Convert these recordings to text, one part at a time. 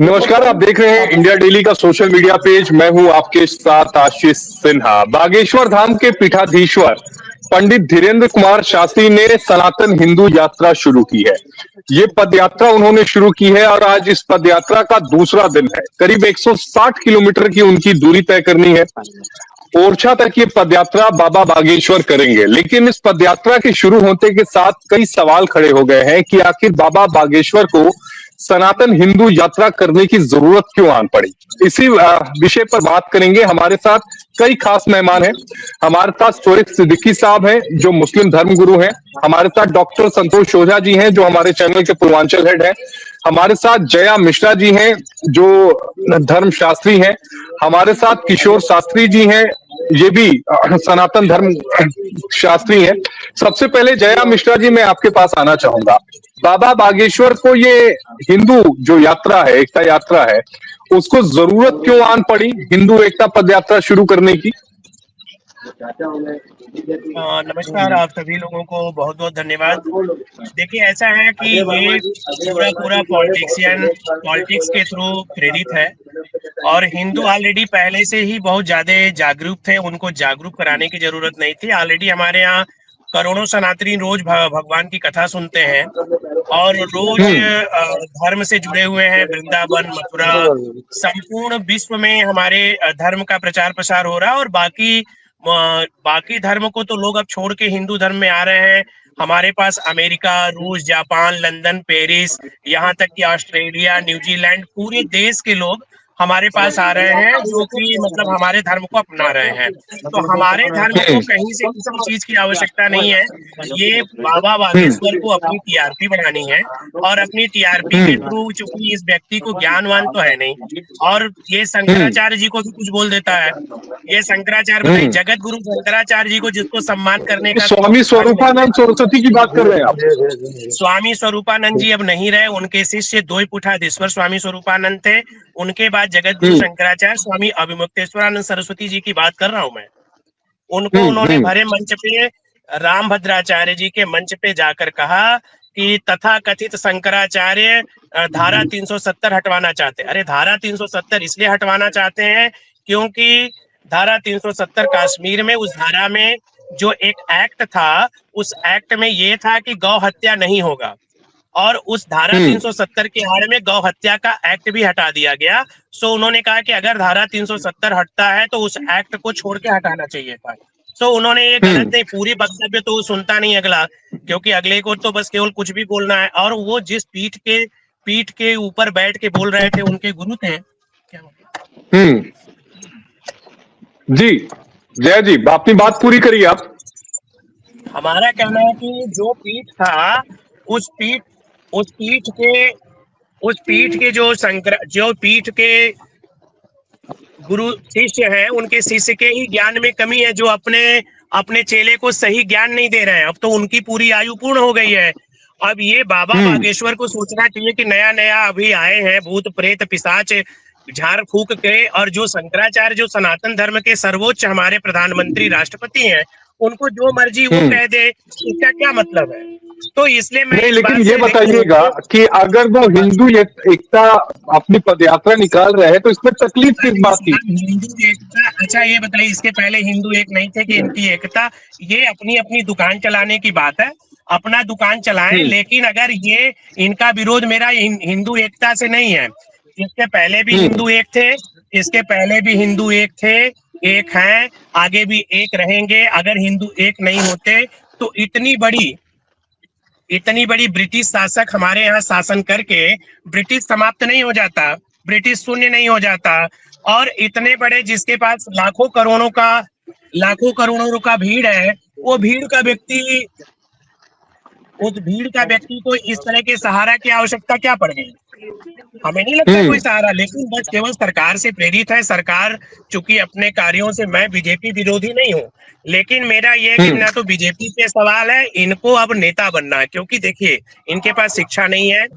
नमस्कार, आप देख रहे हैं इंडिया डेली का सोशल मीडिया पेज। मैं हूं आपके साथ आशीष सिन्हा। बागेश्वर धाम के पीठाधीश्वर पंडित धीरेन्द्र कुमार शास्त्री ने सनातन हिंदू यात्रा शुरू की है। ये पद यात्रा उन्होंने शुरू की है और आज इस पद यात्रा का दूसरा दिन है। करीब 160 किलोमीटर की उनकी दूरी तय करनी है। ओरछा तक ये पदयात्रा बाबा बागेश्वर करेंगे, लेकिन इस पदयात्रा के शुरू होते के साथ कई सवाल खड़े हो गए हैं कि आखिर बाबा बागेश्वर को सनातन हिंदू यात्रा करने की जरूरत क्यों आन पड़ी। इसी विषय पर बात करेंगे। हमारे साथ कई खास मेहमान हैं। हमारे साथ शोएब सिद्दीकी साहब हैं जो मुस्लिम धर्म गुरु हैं। हमारे साथ डॉक्टर संतोष ओझा जी हैं जो हमारे चैनल के पूर्वांचल हेड हैं। हमारे साथ जया मिश्रा जी हैं जो धर्म शास्त्री हैं। हमारे साथ किशोर शास्त्री जी हैं, ये भी सनातन धर्म शास्त्री हैं। सबसे पहले जया मिश्रा जी, मैं आपके पास आना चाहूंगा। बाबा बागेश्वर को ये हिंदू जो यात्रा है, एकता यात्रा है, उसको जरूरत क्यों आन पड़ी हिंदू एकता पद यात्रा शुरू करने की? नमस्कार, आप सभी लोगों को बहुत बहुत धन्यवाद। देखिए, ऐसा है कि ये पूरा पॉलिटिक्स के थ्रू प्रेरित है और हिंदू ऑलरेडी पहले से ही बहुत ज्यादा जागरूक थे। उनको जागरूक कराने की जरूरत नहीं थी। ऑलरेडी हमारे यहाँ करोड़ों सनातनी रोज भगवान की कथा सुनते हैं और रोज धर्म से जुड़े हुए हैं। वृंदावन, मथुरा, संपूर्ण विश्व में हमारे धर्म का प्रचार प्रसार हो रहा है और बाकी धर्म को तो लोग अब छोड़ के हिंदू धर्म में आ रहे हैं। हमारे पास अमेरिका, रूस, जापान, लंदन, पेरिस, यहाँ तक कि ऑस्ट्रेलिया, न्यूजीलैंड, पूरे देश के लोग हमारे पास आ रहे हैं जो कि मतलब हमारे धर्म को अपना रहे हैं। तो हमारे धर्म को कहीं से किसी चीज की आवश्यकता नहीं है। ये बाबा बागेश्वर को अपनी टीआरपी बनानी है और अपनी टीआरपी के थ्रू, चूंकि इस व्यक्ति को ज्ञानवान तो है नहीं और ये शंकराचार्य जी को भी कुछ बोल देता है। ये शंकराचार्य बताइए, जगत गुरु शंकराचार्य जी को जिसको सम्मान करने का स्वामी स्वरूपानंद सरस्वती की बात कर रहे हैं आप? स्वामी स्वरूपानंद जी अब नहीं रहे। उनके शिष्य द्वैपुठाधीश्वर स्वामी स्वरूपानंद थे। उनके बाद जगत गुरु शंकराचार्य स्वामी अभिमुक्तेश्वरानंद सरस्वती जी की बात कर रहा हूं मैं। उनको उन्होंने भरे मंच पे, राम भद्राचार्य जी के मंच पे जाकर कहा कि तथा कथित शंकराचार्य धारा 370 हटवाना चाहते। अरे धारा 370 इसलिए हटवाना चाहते हैं क्योंकि धारा 370 कश्मीर में, उस धारा में जो एक एक्ट था, उस एक्ट में ये था कि गौ हत्या नहीं होगा और उस धारा 370 के आड़ में गौ हत्या का एक्ट भी हटा दिया गया। सो उन्होंने कहा कि अगर धारा 370 हटता है तो उस एक्ट को छोड़ के हटाना चाहिए था। सो उन्होंने ये गलत नहीं, पूरी वक्तव्य तो सुनता नहीं अगला, क्योंकि अगले को तो बस केवल कुछ भी बोलना है। और वो जिस पीठ के ऊपर बैठ के बोल रहे थे, उनके गुरु थे। जी जय जी, अपनी बात पूरी करिए आप। हमारा कहना है कि जो पीठ था, उस पीठ के जो पीठ के गुरु शिष्य हैं, उनके शिष्य के ही ज्ञान में कमी है, जो अपने चेले को सही ज्ञान नहीं दे रहे हैं। अब तो उनकी पूरी आयु पूर्ण हो गई है। अब ये बाबा बागेश्वर को सोचना चाहिए कि नया अभी आए हैं भूत प्रेत पिशाच झाड़ फूक के, और जो शंकराचार्य, जो सनातन धर्म के सर्वोच्च हमारे प्रधानमंत्री राष्ट्रपति हैं, उनको जो मर्जी वो कह दे, इसका क्या मतलब है? तो इसलिए मैं नहीं, लेकिन ये बताइएगा कि अगर वो हिंदू एकता अपनी पदयात्रा निकाल रहे हैं तो इसमें तकलीफ किस बात की? हिंदू एकता, अच्छा ये बताइए, इसके पहले हिंदू एक नहीं थे कि इनकी एकता? ये अपनी दुकान चलाने की बात है, अपना दुकान चलाएं। लेकिन अगर ये इनका विरोध मेरा हिंदू एकता से नहीं है। इसके पहले भी हिंदू एक थे, इसके पहले भी हिंदू एक थे, एक हैं, आगे भी एक रहेंगे। अगर हिंदू एक नहीं होते तो इतनी बड़ी ब्रिटिश शासक हमारे यहाँ शासन करके ब्रिटिश समाप्त नहीं हो जाता, ब्रिटिश शून्य नहीं हो जाता। और इतने बड़े, जिसके पास लाखों करोड़ों का भीड़ है, वो भीड़ का व्यक्ति, उस भीड़ का व्यक्ति को इस तरह के सहारा की आवश्यकता क्या पड़ गई? हमें नहीं लगता कोई सहारा। लेकिन बस केवल सरकार से प्रेरित है। सरकार, चूंकि अपने कार्यों से, मैं बीजेपी विरोधी नहीं हूँ, लेकिन मेरा यह कि ना तो बीजेपी पे सवाल है, इनको अब नेता बनना है। क्योंकि देखिए, इनके पास शिक्षा नहीं है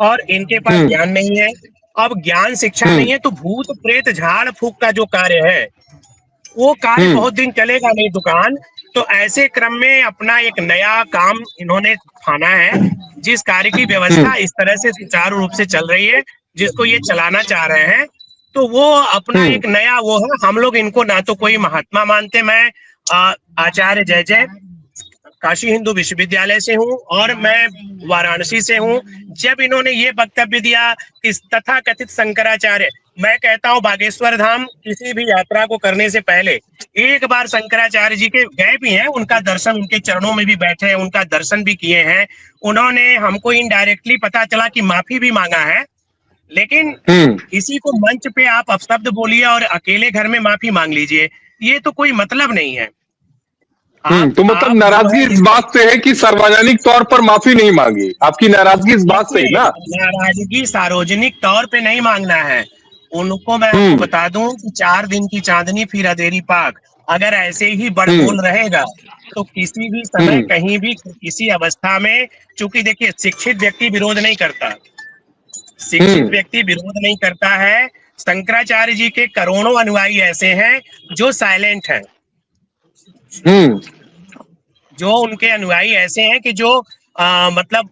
और इनके पास ज्ञान नहीं है। अब ज्ञान शिक्षा नहीं है तो भूत प्रेत झाड़ फूक का जो कार्य है, वो कार्य बहुत दिन चलेगा नहीं। दुकान तो ऐसे क्रम में अपना एक नया काम इन्होंने ठाना है, जिस कार्य की व्यवस्था इस तरह से सुचारू रूप से चल रही है, जिसको ये चलाना चाह रहे हैं, तो वो अपना हम्म एक नया वो है। हम लोग इनको ना तो कोई महात्मा मानते, मैं आचार्य जय जय काशी हिंदू विश्वविद्यालय से हूँ और मैं वाराणसी से हूँ। जब इन्होंने ये वक्तव्य दिया कि तथा कथित शंकराचार्य, मैं कहता हूँ बागेश्वर धाम किसी भी यात्रा को करने से पहले एक बार शंकराचार्य जी के गए भी हैं, उनका दर्शन, उनके चरणों में भी बैठे हैं, उनका दर्शन भी किए हैं। उन्होंने हमको इनडायरेक्टली पता चला कि माफी भी मांगा है, लेकिन हम्म किसी को मंच पे आप अपशब्द बोलिए और अकेले घर में माफी मांग लीजिए, ये तो कोई मतलब नहीं है। तो मतलब आप जो नाराजगी है इस बात से है कि सार्वजनिक तौर पर माफी नहीं मांगी, आपकी नाराजगी इस बात से है देखिए, ना? नाराजगी सार्वजनिक तौर पे नहीं मांगना है उनको। मैं आपको हम्म बता दूं कि 4 दिन की चांदनी फिर अधेरी पाक, अगर ऐसे ही हम्म बड़बोल रहेगा तो किसी भी समय हम्म कहीं भी किसी अवस्था में, चूंकि देखिए शिक्षित व्यक्ति विरोध नहीं करता, शिक्षित हम्म व्यक्ति विरोध नहीं करता है। शंकराचार्य जी के करोड़ों अनुयायी ऐसे हैं जो साइलेंट हैं, हम्म जो उनके अनुयायी ऐसे हैं कि जो मतलब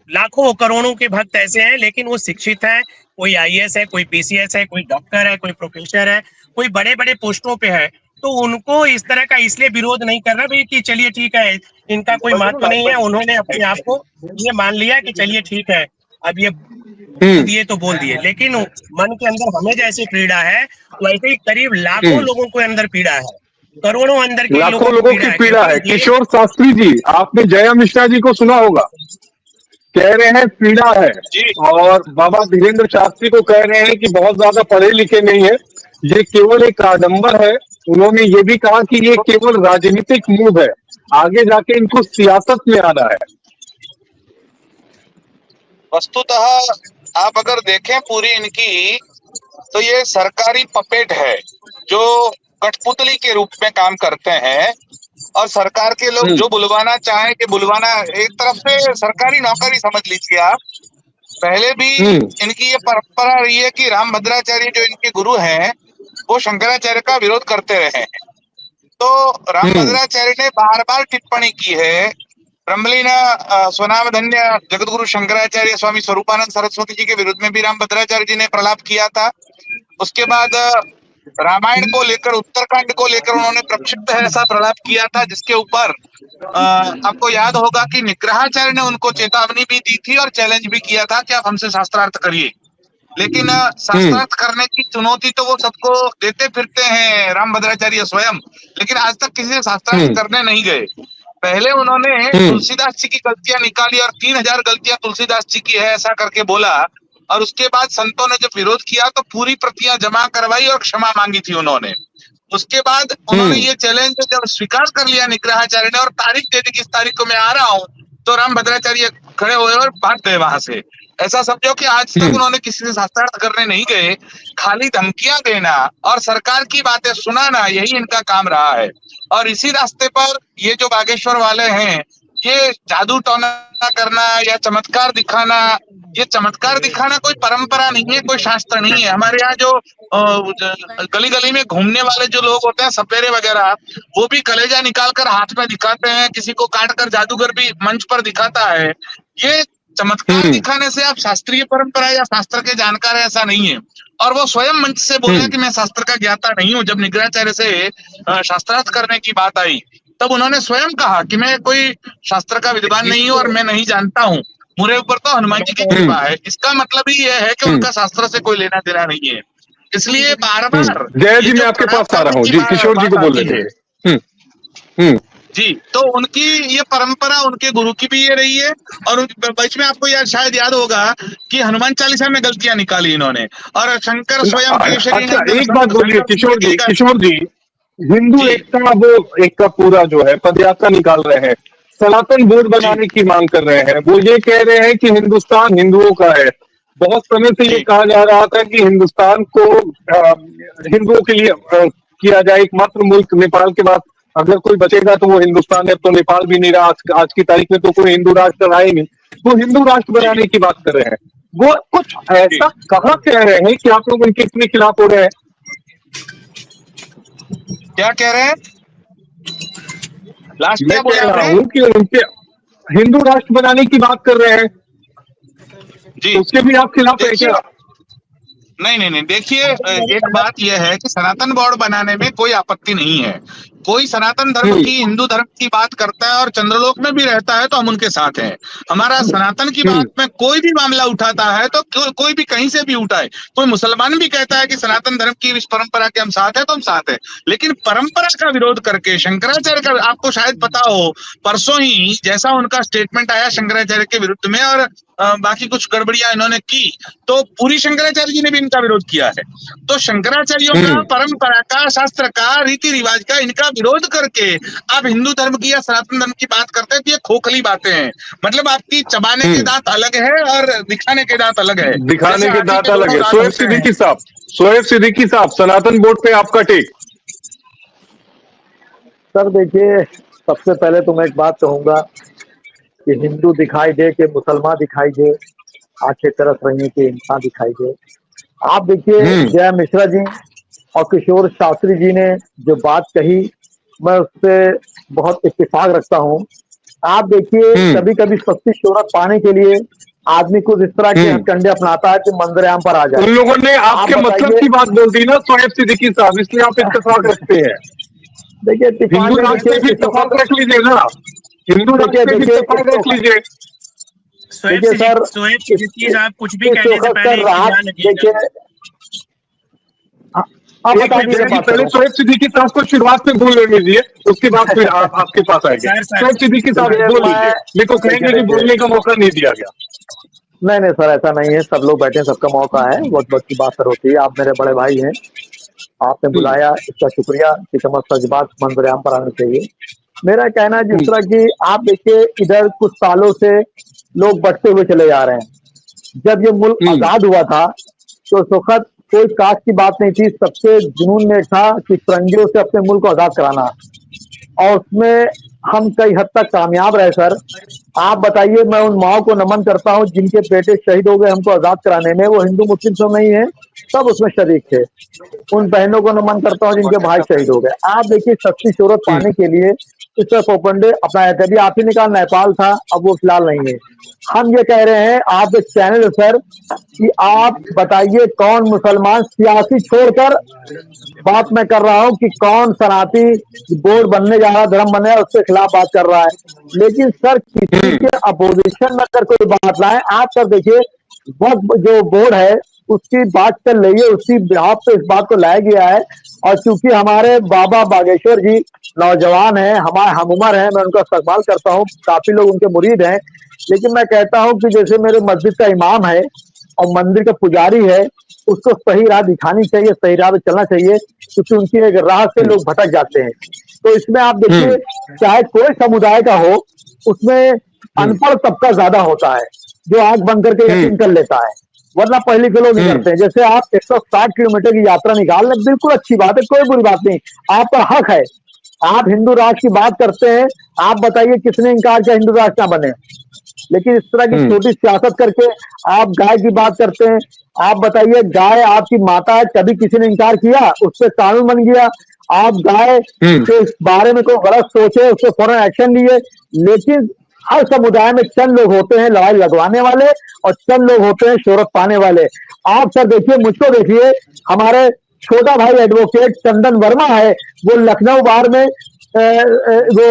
लाखों करोड़ों के भक्त ऐसे हैं, लेकिन वो शिक्षित हैं। कोई आईएएस है, कोई पीसीएस है, कोई डॉक्टर है, कोई प्रोफेसर है, कोई बड़े बड़े पोस्टों पे है। तो उनको इस तरह का इसलिए विरोध नहीं करना भाई कि चलिए ठीक है, इनका कोई महत्व नहीं है, उन्होंने अपने आप को ये मान लिया कि चलिए ठीक है, अब ये बोल हम्म दिए तो बोल दिए। लेकिन मन के अंदर हमें जैसे पीड़ा है, वैसे ही करीब लाखों हम्म लोगों के अंदर पीड़ा है, करोड़ों अंदर के लाखों लोगों को लोगों पीड़ा की है, पीड़ा क्योंकि है। ये किशोर शास्त्री जी, आपने जया मिश्रा जी को सुना होगा, कह रहे हैं पीड़ा है। जी और बाबा धीरेन्द्र शास्त्री को कह रहे हैं कि बहुत ज्यादा पढ़े लिखे नहीं है, ये केवल एक आडंबर है। उन्होंने ये भी कहा कि ये केवल राजनीतिक मूव है, आगे जाके इनको सियासत में आना है। वस्तुतः आप अगर देखें पूरी इनकी, तो ये सरकारी पपेट है जो कठपुतली के रूप में काम करते हैं। और सरकार के लोग जो बुलवाना चाहें कि बुलवाना, एक तरफ से सरकारी नौकरी समझ लीजिए आप। पहले भी हम्म इनकी ये परंपरा रही है कि राम भद्राचार्य जो इनके गुरु हैं वो शंकराचार्य का विरोध करते रहे हैं। तो राम हम्म भद्राचार्य ने बार बार टिप्पणी की है। ब्रह्मलीन स्वनाम धन्य जगतगुरु शंकराचार्य स्वामी स्वरूपानंद सरस्वती जी के विरुद्ध में भी राम भद्राचार्य जी ने प्रलाप किया था। उसके बाद रामायण को लेकर, उत्तरकांड को लेकर उन्होंने प्रक्षिप्त है ऐसा प्रलाप किया था, जिसके ऊपर आपको याद होगा कि निग्रहाचार्य ने उनको चेतावनी भी दी थी और चैलेंज भी किया था कि आप हमसे शास्त्रार्थ करिए। लेकिन हम्म शास्त्रार्थ करने की चुनौती तो वो सबको देते फिरते हैं राम भद्राचार्य स्वयं, लेकिन आज तक किसी से शास्त्रार्थ हम्म करने नहीं गए। पहले उन्होंने हम्म तुलसीदास जी की गलतियां निकाली और 3000 गलतियां तुलसीदास जी की है ऐसा करके बोला। और उसके बाद संतों ने जब विरोध किया तो पूरी प्रतियां जमा करवाई और क्षमा मांगी थी उन्होंने। उसके बाद उन्होंने हम्म ये चैलेंज जब स्वीकार कर लिया निग्रहाचार्य ने और तारीख दे दी कि इस तारीख को मैं आ रहा हूँ, तो राम भद्राचार्य खड़े हुए और भाग गए वहां से। ऐसा समझो कि आज तक हम्म उन्होंने किसी से शास्त्रार्थ करने नहीं गए, खाली धमकियां देना और सरकार की बातें सुनाना, यही इनका काम रहा है। और इसी रास्ते पर ये जो बागेश्वर वाले हैं, ये जादू टोना करना या चमत्कार दिखाना, ये चमत्कार दिखाना कोई परंपरा नहीं है, कोई शास्त्र नहीं है। हमारे यहाँ जो गली गली में घूमने वाले जो लोग होते हैं सपेरे वगैरह, वो भी कलेजा निकाल कर हाथ में दिखाते हैं, किसी को काट कर जादूगर भी मंच पर दिखाता है। ये चमत्कार हम्म दिखाने से आप शास्त्रीय परंपरा या शास्त्र के जानकार है ऐसा नहीं है। और वो स्वयं मंच से बोले कि मैं शास्त्र का ज्ञाता नहीं हूँ। जब निग्रहाचार्य से शास्त्रार्थ करने की बात आई, तब उन्होंने स्वयं कहा कि मैं कोई शास्त्र का विद्वान नहीं हूँ और मैं नहीं जानता हूँ, मेरे ऊपर तो हनुमान जी की कृपा है। इसका मतलब ही यह है कि हम्म उनका शास्त्र से कोई लेना देना नहीं है। इसलिए बार बार जया ये जी, मैं जो आपके प्रलाप पास आ रहा करने हूँ की जी, किशोर जी बात को बोलने आती है, दीजिए। हम्म हम्म जी, तो उनकी ये परंपरा उनके गुरु की भी ये रही है। और बीच में आपको यार शायद याद होगा कि हनुमान चालीसा में गलतियां निकाली इन्होंने, और शंकर स्वयं केशरी अच्छा, नंदन एक बात बोलिए शंकर किशोर जी जी, का। किशोर जी, हिंदू जी एकता, वो एक का पूरा जो है पदयात्रा निकाल रहे हैं, सनातन बोर्ड जी बनाने की मांग कर रहे हैं। वो ये कह रहे हैं कि हिंदुस्तान हिंदुओं का है। बहुत समय से ये जी कहा जा रहा था कि हिंदुस्तान को हिंदुओं के लिए किया जाए, एकमात्र मुल्क नेपाल के बाद अगर कोई बचेगा तो वो हिंदुस्तान है। तो नेपाल भी नहीं रहा, आज की तारीख में तो कोई हिंदू राष्ट्र रहा ही नहीं। वो हिंदू राष्ट्र जी बनाने की बात कर रहे हैं। वो कुछ जी ऐसा कहाँ कह रहे हैं कि आप लोग उनके इतने खिलाफ हो रहे हैं? क्या कह रहे हैं? लास्ट मैं क्या बोला कह रहा आपने? हूँ कि उनके हिंदू राष्ट्र बनाने की बात कर रहे हैं, जी तो उसके भी आप खिलाफ है देखिए, क्या? नहीं नहीं नहीं, देखिए एक बात यह है कि सनातन बोर्ड बनाने में कोई आपत्ति नहीं है। कोई सनातन धर्म हम्म की, हिंदू धर्म की बात करता है और चंद्रलोक में भी रहता है तो हम उनके साथ हैं। हमारा सनातन की हम्म बात में कोई भी मामला उठाता है तो कोई भी कहीं से भी उठाए, कोई मुसलमान भी कहता है कि सनातन धर्म की इस परंपरा के हम साथ हैं तो हम साथ हैं। लेकिन परंपरा का विरोध करके शंकराचार्य का, आपको शायद पता हो, परसों ही जैसा उनका स्टेटमेंट आया शंकराचार्य के विरुद्ध में और बाकी कुछ गड़बड़ियां इन्होंने की, तो पूरी शंकराचार्य जी ने भी इनका विरोध किया है। तो शंकराचार्यों का, हम्म परंपरा का, शास्त्र का, रीति रिवाज का इनका विरोध करके आप हिंदू धर्म की या सनातन धर्म की बात करते हैं तो ये खोखली बातें हैं। मतलब आपकी चबाने के हम्म दांत अलग है और दिखाने के दांत अलग है, दिखाने जैसे के हाथी दांत के अलग दोनों है। दांत शोएब होते हैं। सिद्दीकी साहब, शोएब सिद्दीकी साहब, सनातन बोर्ड पे आपका टेक। सर देखिए, सबसे पहले तो मैं एक बात कहूंगा कि हिंदू दिखाई दे कि मुसलमान दिखाई दे, आंखें तरस रही हैं कि इंसान दिखाई दे। आप देखिए, हम्म जय मिश्रा जी और किशोर शास्त्री जी ने जो बात कही, मैं उससे बहुत इत्तेफाक रखता हूँ। आप देखिए, हम्म कभी कभी सस्ती शोहरत पाने के लिए आदमी कुछ इस तरह के हम्म हथकंडे अपनाता है कि मंजरेआम पर आ उन जाए। लोगों ने आप आपके मतलब बताइए। की बात बोल दी ना शोएब सिद्दीकी साहब, इसलिए आप इत्तेफाक रखते हैं। देखिए, इत्तेफाक हिंदू है, राष्ट्र देखिए पे भी इस इत्तेफाक वक्त, रख लीजिए ना, हिंदू देखिए राष्ट्र पे भी देखिए इत्तेफाक रख लीजिए। देखिए सर, सोएब इस सिद्दीकी साहब कुछ भी इस कहने से वक्त पहले सर एक चीज रात, ध्यान रखिएगा। देखिए, आप एक बता मिनट दीजिए, जय मैं जी, बात पहले करूँ। शोएब सिद्दीकी साहब को शुरुआत में बोल लेने दीजिए, उसके बाद फिर आप आपके पास आएंगे। सर शोएब सिद्दीकी साहब देखिए बोल मैं लीजिए, मेरे को देखिए कहेंगे कि देखिए बोलने का मौका नहीं दिया गया। नहीं नहीं सर, ऐसा नहीं है, सब लोग बैठे हैं, सबका मौका है, वक्त वक्त की बात सर होती है। आप मेरे बड़े भाई हैं, आपने हम्म बुलाया, इसका शुक्रिया कि कम अज सच बात मंजरेआम पर आना चाहिए। मेरा कहना है, जिस हम्म तरह की आप देखिए, इधर कुछ सालों से लोग बढ़ते हुए चले जा रहे हैं। जब ये मुल्क हम्म आजाद हुआ था तो उस वक्त कोई कास्ट की बात नहीं थी, सबके जुनून में था कि फिरंगियों से अपने मुल्क को आजाद कराना, और उसमें हम कई हद तक कामयाब रहे सर। आप बताइए, मैं उन माओ को नमन करता हूं जिनके बेटे शहीद हो गए हमको आजाद कराने में, वो हिंदू मुस्लिम तो नहीं है, सब उसमें शरीक थे। उन बहनों को नमन करता हूं जिनके भाई शहीद हो गए। आप देखिए, सस्ती शोहरत हम्म पाने के लिए इस तरह पोपंडे अपनाया था। अभी आप ही ने कहा नेपाल था, अब वो फिलहाल नहीं है। हम ये कह रहे हैं, आप एक चैनल है सर, कि आप बताइए कौन मुसलमान सियासी छोड़कर, बात मैं कर रहा हूं कि कौन सनाती बोर्ड बनने जा रहा है, धर्म बनने जा रहा है, उसके खिलाफ बात कर रहा है। लेकिन सर, किसी हम्म के अपोजिशन में अगर कोई बात लाए, आप सर देखिए, वक्त जो बोर्ड है उसकी बात चल रही है, उसी बिहाफ पे इस बात को लाया गया है। और चूंकि हमारे बाबा बागेश्वर जी नौजवान हैं, हमारे हम उम्र हैं, मैं उनका इस्तेमाल करता हूँ, काफी लोग उनके मुरीद हैं। लेकिन मैं कहता हूं कि जैसे मेरे मस्जिद का इमाम है और मंदिर का पुजारी है, उसको सही राह दिखानी चाहिए, सही राह पे चलना चाहिए, क्योंकि उनकी एक राह से लोग भटक जाते हैं। तो इसमें आप देखिए, हम्म चाहे कोई समुदाय का हो, उसमें हम्म अनपढ़ तबका ज्यादा होता है, जो आंख बंद करके हम्म यकीन कर लेता है, वरना पहले के लोग नहीं हम्म करते हैं। जैसे आप 160 किलोमीटर की यात्रा निकाल लें, बिल्कुल अच्छी बात है, कोई बुरी बात नहीं, आपका हक है। आप हिंदू राष्ट्र की बात करते हैं, आप बताइए किसने इनकार किया हिंदू राष्ट्र ना बने। लेकिन इस तरह की हम्म छोटी सियासत करके आप गाय की बात करते हैं। आप बताइए, गाय आपकी माता है, कभी किसी ने इनकार किया? उस पर कानून बन गया। आप गाय हम्म के बारे में कोई गलत सोचे, उस पर फौरन एक्शन लिए। लेकिन हर समुदाय में चंद लोग होते हैं लड़ाई लगवाने वाले, और चंद लोग होते हैं शोहरत पाने वाले। आप सर देखिए, मुझको देखिए, हमारे छोटा भाई एडवोकेट चंदन वर्मा है, वो लखनऊ बार में वो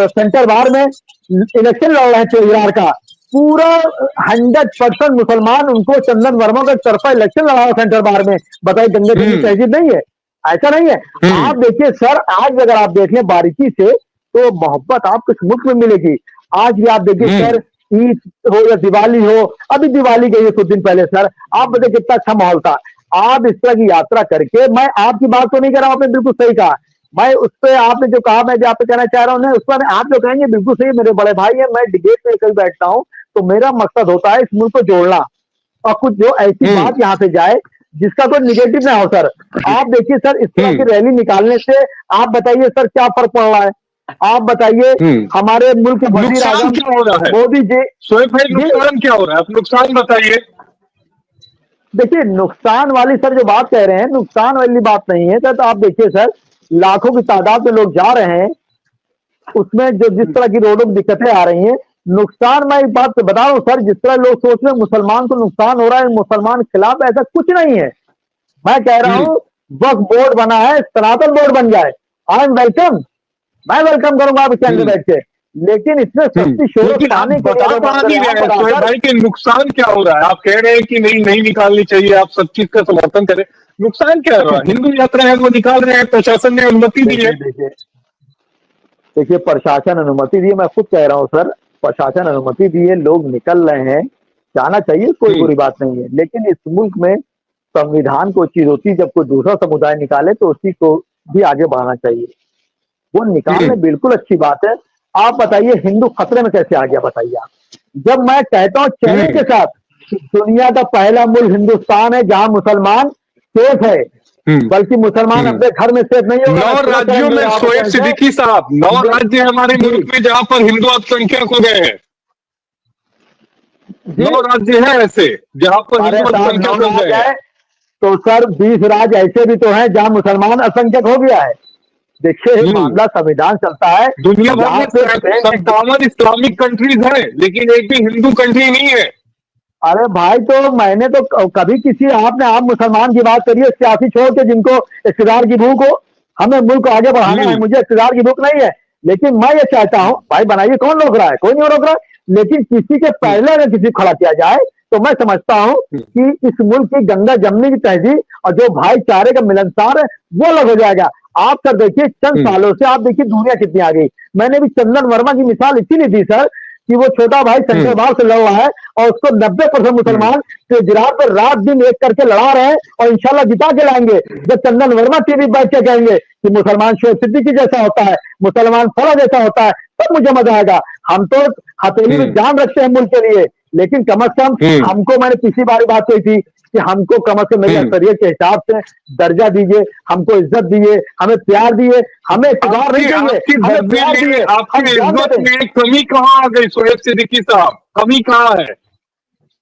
सेंटर बार में इलेक्शन लड़ रहे थे बिहार का। पूरा 100% मुसलमान उनको चंदन वर्मा का तरफा इलेक्शन लड़ा सेंटर बार में। बताइए, दंगे की हम्म तहजीब नहीं है? ऐसा नहीं है। हम्म आप देखिए सर, आज अगर आप देख लें बारीकी से, तो मोहब्बत आपको इस मुल्क में मिलेगी। आज भी आप देखिए सर, ईद हो या दिवाली हो, अभी दिवाली गई है कुछ दिन पहले सर, आप बताइए कितना अच्छा माहौल था। आप इस तरह की यात्रा करके, मैं आपकी बात तो नहीं कर रहा हूं, आपने बिल्कुल सही कहा। मैं उस पर आपने जो कहा, मैं जो आप पे कहना चाह रहा हूँ, उस पर आप जो कहेंगे बिल्कुल सही, मेरे बड़े भाई हैं, मैं डिबेट में कभी बैठता हूँ तो मेरा मकसद होता है इस मुल्क को जोड़ना, और कुछ जो ऐसी हम्म बात यहाँ से जाए जिसका कोई निगेटिव ना हो सर। आप देखिए सर, इस तरह की रैली निकालने से आप बताइए सर क्या फर्क पड़ रहा है? आप बताइए, हम्म हमारे मुल्क के वजीर नुकसान आजम क्या हो रहा है मोदी जी, शोएब भाई, ये नुकसान क्या हो रहा है, आप नुकसान बताइए। देखिए, नुकसान वाली सर जो बात कह रहे हैं, नुकसान वाली बात नहीं है सर। तो आप देखिए सर, लाखों की तादाद में लोग जा रहे हैं, उसमें जो जिस तरह की रोडों में दिक्कतें आ रही हैं, नुकसान मैं एक बात बता रहा हूँ सर, जिस तरह लोग सोच रहे हैं मुसलमान को नुकसान हो रहा है, मुसलमान के खिलाफ, ऐसा कुछ नहीं है। मैं कह रहा हूँ वक्फ बोर्ड बना है, सनातन बोर्ड बन जाए, आई एम वेलकम, मैं वेलकम करूंगा आप इसके अंदर बैठ के। लेकिन इसमें सस्ती शोहरत लेकिन आप पाने के बता लिए कहाँ नहीं रहे हैं सोहेब भाई कि नुकसान क्या हो रहा है। आप कह रहे हैं कि नहीं नहीं निकालनी चाहिए, आप सब चीज का समर्थन करें, नुकसान क्या हो रहा है? हिंदू यात्रा है वो निकाल रहे हैं, प्रशासन ने अनुमति दी है। देखिए देखिए प्रशासन अनुमति दी है, मैं खुद कह रहा हूँ सर, प्रशासन अनुमति दी है, लोग निकल रहे हैं, जाना चाहिए, कोई बुरी बात नहीं है। लेकिन इस मुल्क में संविधान को चीज होती है, जब कोई दूसरा समुदाय निकाले तो उसी को भी आगे बढ़ाना चाहिए। वो निकालने बिल्कुल अच्छी बात है। आप बताइए हिंदू खतरे में कैसे आ गया, बताइए आप। जब मैं कहता हूँ चैलेंज के साथ दुनिया का पहला मुल्क हिंदुस्तान है जहां मुसलमान सेफ है, बल्कि मुसलमान अपने घर में सेफ नहीं होगा। 9 राज्यों में शोएब सिद्दीकी साहब, 9 राज्य हमारे मुल्क में जहां पर हिंदू अल्पसंख्यक हो गए हैं। 9 राज्य हैं ऐसे जहां पर हिंदू अल्पसंख्यक हो गए हैं। तो सर 20 राज्य ऐसे भी तो हैं जहां मुसलमान असंख्यक हो गया है। देखिए मामला संविधान चलता है, दुनिया भर में 57 इस्लामिक कंट्रीज हैं, लेकिन एक भी हिंदू कंट्री नहीं है। अरे भाई तो मैंने तो कभी किसी आप मुसलमान की बात करिए, सियासी छोड़ के, जिनको इक़्तिदार की भूख हो, हमें मुल्क को आगे बढ़ाना है, मुझे इक़्तिदार की भूख नहीं है। लेकिन मैं ये चाहता हूँ भाई बनाइए, कौन रोक रहा है, कोई नहीं रोक रहा है। लेकिन किसी के पहले अगर किसी को खड़ा किया जाए तो मैं समझता हूँ कि इस मुल्क की गंगा जमने की तहजीब और जो भाईचारे का मिलनसार है वो अलग हो जाएगा। आप सर देखिए चंद सालों से आप देखिए दुनिया कितनी आ गई। मैंने भी चंदन वर्मा की मिसाल इसीलिए दी सर कि वो छोटा भाई शंकरबाग से लड़ रहा है और उसको 90% मुसलमान गुजरात पर रात दिन एक करके लड़ा रहे हैं और इंशाल्लाह जिता के लाएंगे। जब चंदन वर्मा टीवी बैठ के कहेंगे कि मुसलमान शोएब सिद्दीकी जैसा होता है, मुसलमान फला जैसा होता है, तब मुझे मजा आएगा। हम तो हथेली में जान रखते हैं मुल्क के लिए, लेकिन कम से कम हमको, मैंने पिछली बार बात कही थी कि हमको कम से कम मेरी अक्सरियत के हिसाब से दर्जा दीजिए, हमको इज्जत दिए, हमें प्यार दिए, हमें इक़्तिदार नहीं चाहिए, हमें प्यार दिए। आपकी इज्जत में कमी कहाँ आ गई शोएब सिद्दीकी साहब? कमी कहाँ है?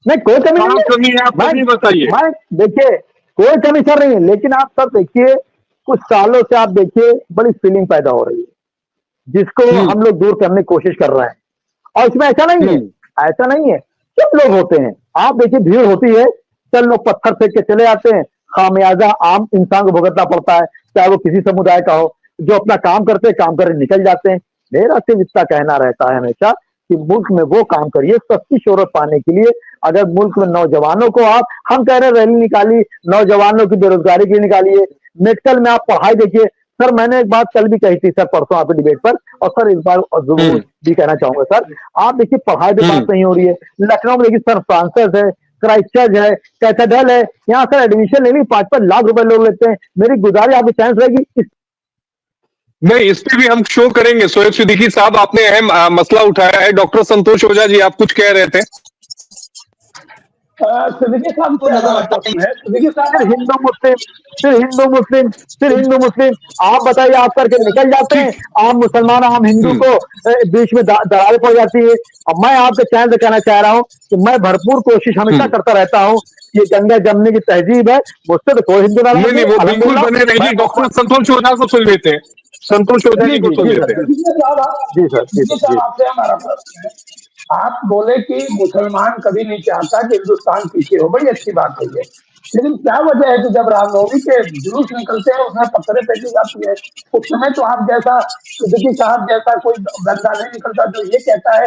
नहीं कोई कमी नहीं है, कमी है आप नहीं बताइए। मैं देखिए कोई कमी सर नहीं है, लेकिन आप सब देखिए कुछ सालों से आप देखिए बड़ी फीलिंग पैदा हो रही है जिसको हम लोग दूर करने की कोशिश कर रहे हैं। और इसमें ऐसा नहीं है, ऐसा नहीं है, सब लोग होते हैं। आप देखिए भीड़ होती है, चल लोग पत्थर फेंक के चले आते हैं, खामियाजा आम इंसान को भुगतना पड़ता है, चाहे वो किसी समुदाय का हो। जो अपना काम करते हैं, काम करके निकल जाते हैं। मेरा सिर्फ इतना कहना रहता है हमेशा कि मुल्क में वो काम करिए सस्ती शोहरत पाने के लिए। अगर मुल्क में नौजवानों को हम कह रहे हैं रैली निकाली, नौजवानों की बेरोजगारी के लिए निकालिए, मेडिकल में आप पढ़ाई देखिए। सर मैंने एक बात कल भी कही थी सर, परसों आपके डिबेट पर, और सर इस बार जरूर भी कहना चाहूंगा सर, आप देखिए पढ़ाई पे बात नहीं हो रही है। लखनऊ में देखिए सर फ्रांसिस है, क्राइस्टचर्च है, कैथेड्रल है, यहाँ सर एडमिशन लेने 5-5 लाख रुपए लोग लेते हैं। मेरी गुजारिश आपकी चांस रहेगी नहीं, इस पे भी हम शो करेंगे। शोएब सिद्दीकी साहब आपने अहम मसला उठाया है। डॉक्टर संतोष ओझा जी आप कुछ कह रहे थे। सिद्दीकी साहब को सिद्दीकी साहब हिंदू मुस्लिम फिर हिंदू मुस्लिम आप बताइए, आप करके निकल जाते हैं, आम मुसलमान आम हिंदू को बीच में दरारें पड़ जाती है। अब मैं आपके चैनल से कहना चाह रहा हूँ कि मैं भरपूर कोशिश हमेशा करता रहता हूँ। ये गंगा जमने की तहजीब है, मुझसे तो कोई हिंदू नाराज नहीं, वो बिल्कुल बने रहेगी। डॉक्टर संतोष ओझा को सुन लेते हैं, संतोष ओझा जी को सुन लेते हैं। जी सर आपसे हमारा प्रश्न है, आप बोले कि मुसलमान कभी नहीं चाहता कि हिंदुस्तान पीछे हो, बड़ी अच्छी बात है ये, लेकिन क्या वजह है कि जब रामनवमी के जुलूस निकलते हैं उसमें पत्थरें फेंकी जाती है, उस समय तो आप जैसा सिद्दीकी साहब जैसा कोई बंदा नहीं निकलता जो ये कहता है